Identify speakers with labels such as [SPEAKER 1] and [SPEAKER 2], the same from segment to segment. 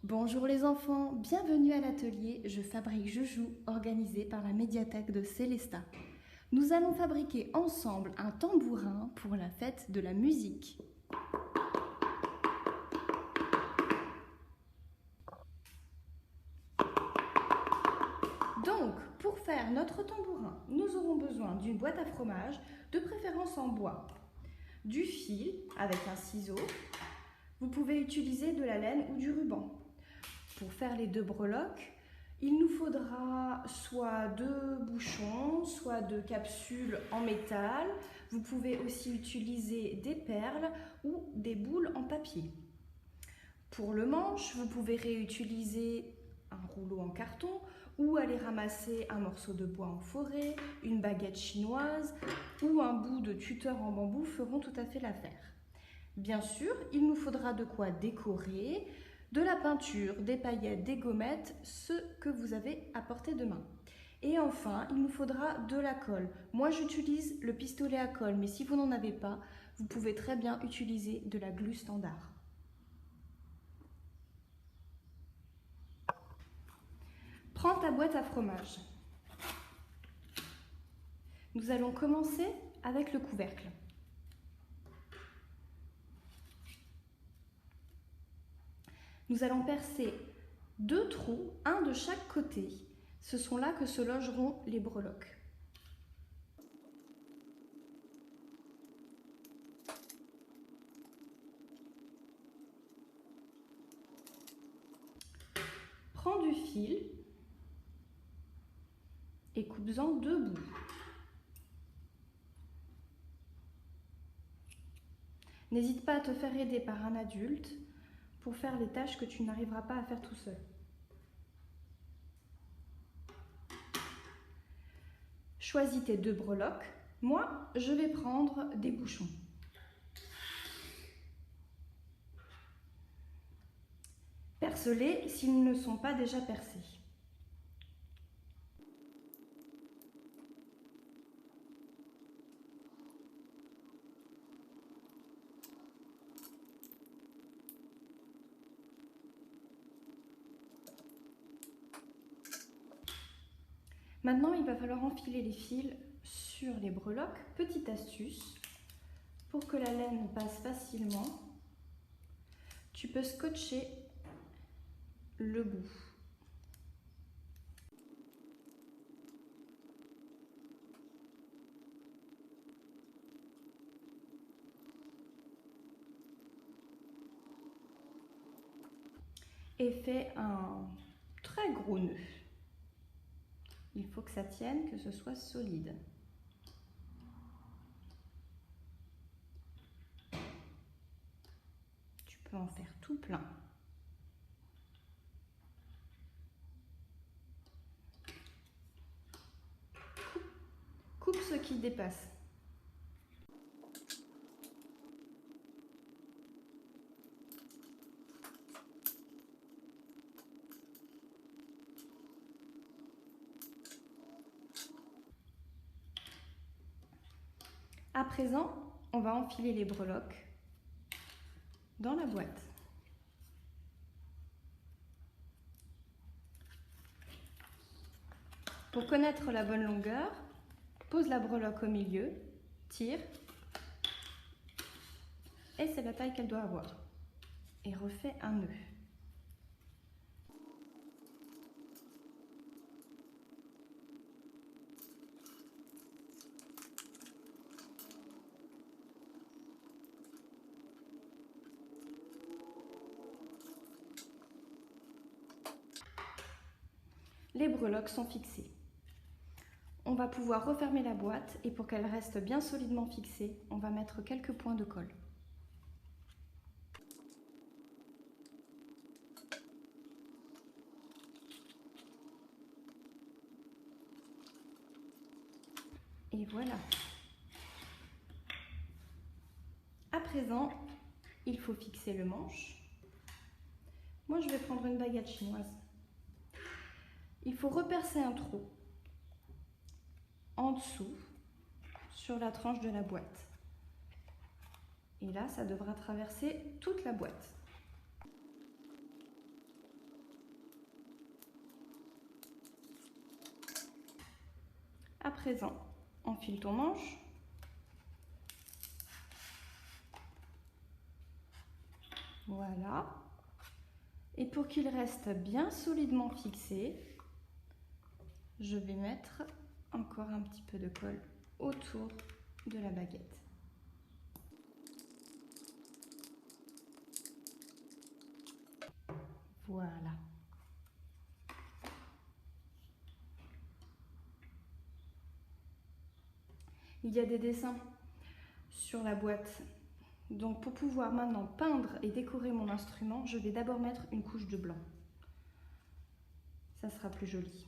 [SPEAKER 1] Bonjour les enfants, bienvenue à l'atelier Je fabrique, je joue, organisé par la médiathèque de Célestat. Nous allons fabriquer ensemble un tambourin pour la fête de la musique. Donc, pour faire notre tambourin, nous aurons besoin d'une boîte à fromage, de préférence en bois, du fil avec un ciseau. Vous pouvez utiliser de la laine ou du ruban. Pour faire les 2 breloques, il nous faudra soit 2 bouchons, soit 2 capsules en métal. Vous pouvez aussi utiliser des perles ou des boules en papier. Pour le manche, vous pouvez réutiliser un rouleau en carton ou aller ramasser un morceau de bois en forêt, une baguette chinoise ou un bout de tuteur en bambou feront tout à fait l'affaire. Bien sûr, il nous faudra de quoi décorer, de la peinture, des paillettes, des gommettes, ce que vous avez à portée de main. Et enfin, il nous faudra de la colle. Moi, j'utilise le pistolet à colle, mais si vous n'en avez pas, vous pouvez très bien utiliser de la glu standard. Prends ta boîte à fromage. Nous allons commencer avec le couvercle. Nous allons percer 2 trous, un de chaque côté. Ce sont là que se logeront les breloques. Prends du fil et coupe-en 2 bouts. N'hésite pas à te faire aider par un adulte pour faire les tâches que tu n'arriveras pas à faire tout seul. Choisis tes 2 breloques. Moi, je vais prendre des bouchons. Perce-les s'ils ne sont pas déjà percés. Maintenant, il va falloir enfiler les fils sur les breloques. Petite astuce, pour que la laine passe facilement, tu peux scotcher le bout. Et fais un très gros nœud. Il faut que ça tienne, que ce soit solide. Tu peux en faire tout plein. Coupe ce qui dépasse. À présent, on va enfiler les breloques dans la boîte. Pour connaître la bonne longueur, pose la breloque au milieu, tire, et c'est la taille qu'elle doit avoir. Et refais un nœud. Les breloques sont fixées. On va pouvoir refermer la boîte et pour qu'elle reste bien solidement fixée, on va mettre quelques points de colle. Et voilà. À présent, il faut fixer le manche. Moi, je vais prendre une baguette chinoise. Il faut repercer un trou en dessous sur la tranche de la boîte. Et là, ça devra traverser toute la boîte. présent, enfile ton manche. Voilà. Et pour qu'il reste bien solidement fixé, je vais mettre encore un petit peu de colle autour de la baguette. Voilà. Il y a des dessins sur la boîte. Donc pour pouvoir maintenant peindre et décorer mon instrument, je vais d'abord mettre une couche de blanc. Ça sera plus joli.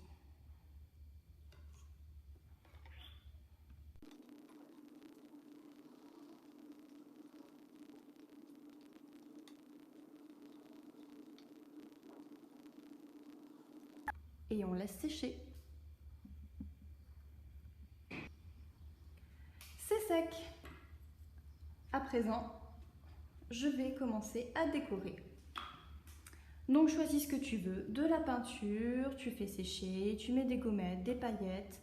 [SPEAKER 1] Et on laisse sécher. C'est sec. À présent, je vais commencer à décorer. Donc choisis ce que tu veux, de la peinture, tu fais sécher, tu mets des gommettes, des paillettes.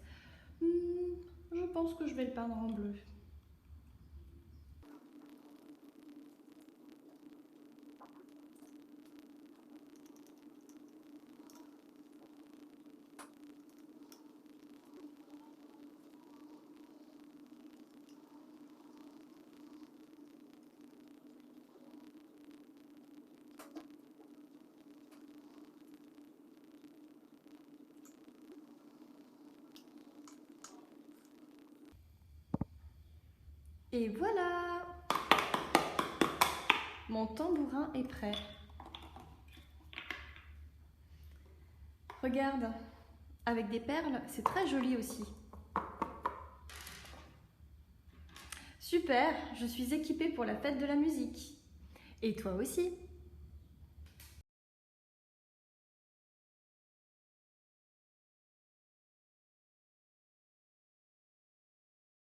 [SPEAKER 1] Je pense que je vais le peindre en bleu. Et voilà! Mon tambourin est prêt. Regarde, avec des perles, c'est très joli aussi. Super, je suis équipée pour la fête de la musique. Et toi aussi!